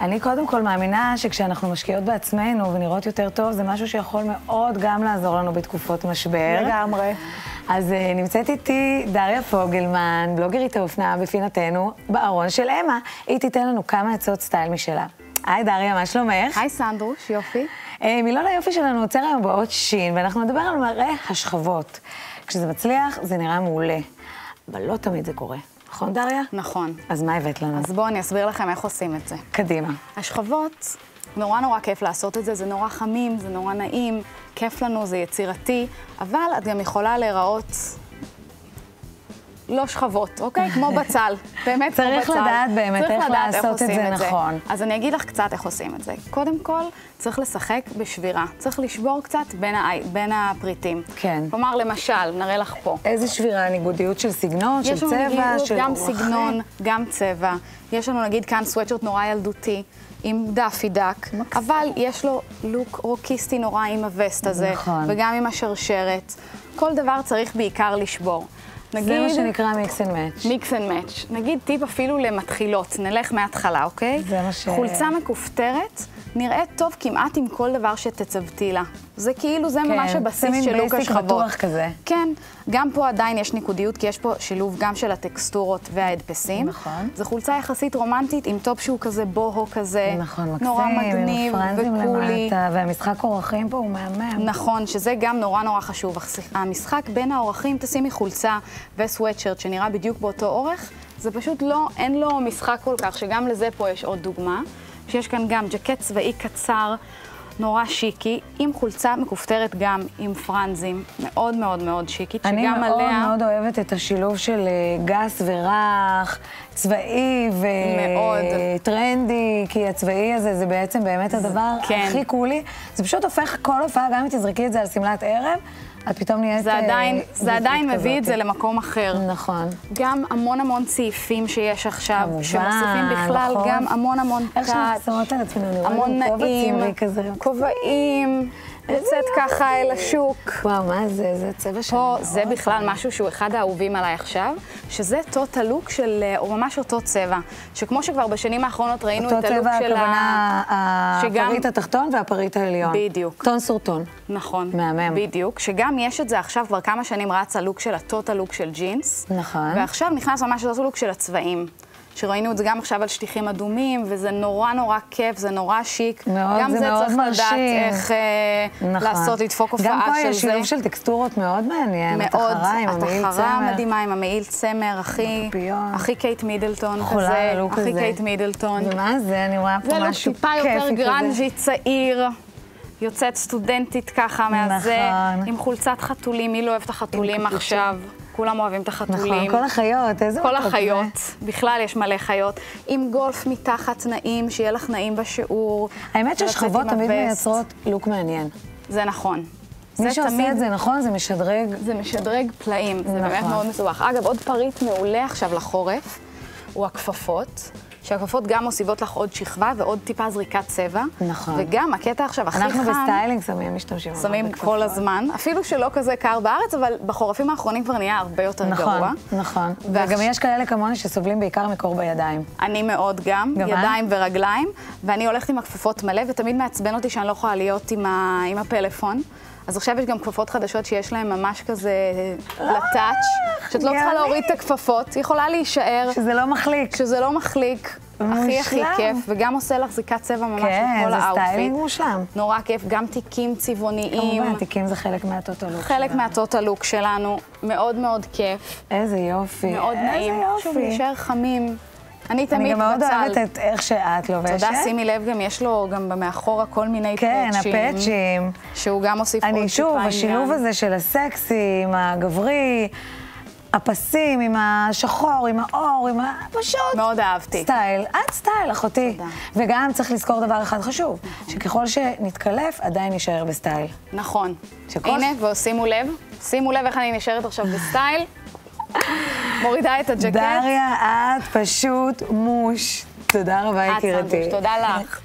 אני קודם כל מאמינה שכשאנחנו משקיעות בעצמנו ונראות יותר טוב, זה משהו שיכול מאוד גם לעזור לנו בתקופות משבר. לגמרי. אז נמצאת איתי דריה פוגלמן, בלוגרית האופנה בפינתנו, בארון של אמה. היא תיתן לנו כמה עצות סטייל משלה. היי דריה, מה שלומך? היי סנדרוש, יופי. מילון היופי שלנו עוצר היום באות שין, ואנחנו נדבר על מראה השכבות. כשזה מצליח, זה נראה מעולה. אבל לא תמיד זה קורה. נכון, דריה? נכון. אז מה הבאת לנו? אז בואו אני אסביר לכם איך עושים את זה. קדימה. השכבות, נורא כיף לעשות את זה, זה נורא חמים, זה נורא נעים, כיף לנו, זה יצירתי, אבל את גם יכולה להיראות לא שכבות, אוקיי? כמו בצל, באמת כמו בצל. צריך לדעת באמת איך לעשות את זה נכון. אז אני אגיד לך קצת איך עושים את זה. קודם כל, צריך לשחק בשבירה. צריך לשבור קצת בין הפריטים. כן. כלומר, למשל, נראה לך פה. איזה שבירה? ניגודיות של סגנון, של צבע, של אורח חיים? יש לנו גם סגנון, גם צבע. יש לנו נגיד כאן סוואטשרט נורא ילדותי, עם דאפי דק, אבל יש לו לוק רוקיסטי נורא עם הווסט הזה, נכון. וגם עם השרשרת. כל דבר צריך בעיקר לשבור. זה מה שנקרא מיקס אנד מאץ'. מיקס אנד מאץ'. נגיד טיפ אפילו למתחילות, נלך מההתחלה, אוקיי? זה מה ש... חולצה מכופתרת, נראית טוב כמעט עם כל דבר שתצבתי לה. זה כאילו, זה ממש הבסיס של לוק השכבות. בטוח כזה. כן, גם פה עדיין יש ניקודיות, כי יש פה שילוב גם של הטקסטורות וההדפסים. נכון. זו חולצה יחסית רומנטית, עם טופ שהוא כזה בוהו כזה. נכון, מקסים, נורא מגניב וקולי. והמשחק אורחים פה הוא מהמם. נכון, שזה גם נורא חשוב. המשחק בין האורחים, תשימי חולצה וסוואטשרט שנראה בדיוק באותו אורך, זה פשוט לא, אין לו משחק כל כך, שגם לזה פה יש עוד דוגמה. שיש כאן גם ג'קט צבאי קצר, נורא שיקי, עם חולצה מכופתרת גם עם פרנזים, מאוד שיקית, אני שגם עליה... אני מאוד אוהבת את השילוב של גס ורך, צבאי וטרנדי, כי הצבאי הזה זה בעצם באמת הדבר הכי קולי. זה פשוט הופך כל הופעה, גם אם תזרקי את זה על סמלת ערב, את פתאום נהיית... זה עדיין מביא את זה למקום אחר. נכון. גם המון צעיפים שיש עכשיו, שמוסיפים בכלל גם המון איך טאץ', שנחזרות על עצמנו, המון נעים, כובעים, יוצאת ככה אל השוק. וואו, מה זה? זה צבע שלי. פה זה בכלל משהו שהוא אחד האהובים עליי עכשיו, שזה טוטל לוק של, או ממש אותו צבע, שכמו שכבר בשנים האחרונות ראינו את הלוק של אותו צבע, הכוונה הפריט התחתון והפריט העליון. בדיוק. טון סורטון. נכון. מהמם. בדיוק, שגם יש את זה עכשיו, כבר כמה שנים רץ הלוק של הטוטל לוק של ג'ינס. נכון. ועכשיו נכנס ממש אותו לוק של הצבעים. שראינו את זה גם עכשיו על שטיחים אדומים, וזה נורא כיף, זה נורא שיק. מאוד, זה מאוד מרשים. גם זה צריך לדעת איך לעשות, לדפוק הופעה של זה. גם פה יש שילוב של טקסטורות מאוד מעניין. מאוד, התחרה עם המעיל צמר. התחרה מדהימה עם המעיל צמר, הכי קייט מידלטון כזה. חולה על הלוק הזה. הכי קייט מידלטון. ומה זה? אני רואה פה משהו כיפי כזה. זה לוק טיפה יותר גרנג'י, צעיר. יוצאת סטודנטית ככה מהזה. נכון. עם חולצת חתולים, מי לא אוהב את החתולים עכשיו? כולם אוהבים את החתולים. נכון, כל החיות, איזה כל החיות, בכלל יש מלא חיות. עם גולף מתחת נעים, שיהיה לך נעים בשיעור. האמת ששכבות תמיד מייצרות לוק מעניין. זה הכפפות. מי שעושה את זה נכון, זה משדרג. זה משדרג פלאים, זה באמת מאוד מסובך. אגב, עוד פריט מעולה עכשיו לחורף, הוא הכפפות. שהכפפות גם מוסיפות לך עוד שכבה ועוד טיפה זריקת צבע. נכון. וגם הקטע עכשיו הכי חם... אנחנו בסטיילינג משתמשים. שמים כל הזמן. אפילו שלא כזה קר בארץ, אבל בחורפים האחרונים כבר נהיה הרבה יותר גרוע. נכון. וגם יש כאלה כמוני שסובלים בעיקר מקור בידיים. אני מאוד גם, ידיים ורגליים. ואני הולכת עם הכפפות מלא, ותמיד מעצבן אותי שאני לא יכולה להיות עם הפלאפון. אז עכשיו יש גם כפפות חדשות שיש להן ממש כזה לטאץ', שאת לא צריכה להוריד את הכפפות, היא יכולה להישאר. שזה לא מחליק. שזה לא מחליק. הכי כיף, וגם עושה לך זריקת צבע ממש לכל האוטפיט. כן, זה סטיילינג מושלם. נורא כיף, גם תיקים צבעוניים. כמובן, תיקים זה חלק מהטוטל לוק שלנו. חלק מהטוטל לוק שלנו, מאוד כיף. איזה יופי. מאוד נעים. שוב, להישאר חמים. אני תמיד אני גם מאוד בצל. אוהבת את איך שאת לובשת. תודה, שימי לב, גם יש לו גם מאחורה כל מיני כן, פאצ'ים. כן, הפאצ'ים. שהוא גם מוסיף עוד טיפה שוב, עניין. השילוב הזה של הסקסי, עם הגברי, הפסים, עם השחור, עם האור, עם פשוט... מאוד אהבתי. סטייל. את סטייל, אחותי. תודה. וגם צריך לזכור דבר אחד חשוב, שככל שנתקלף, עדיין נשאר בסטייל. נכון. הנה, ושימו לב. שימו לב איך אני נשארת עכשיו בסטייל. מורידה את הג'קט. דריה, את פשוט מוש. תודה רבה, יקירתי. תודה לך.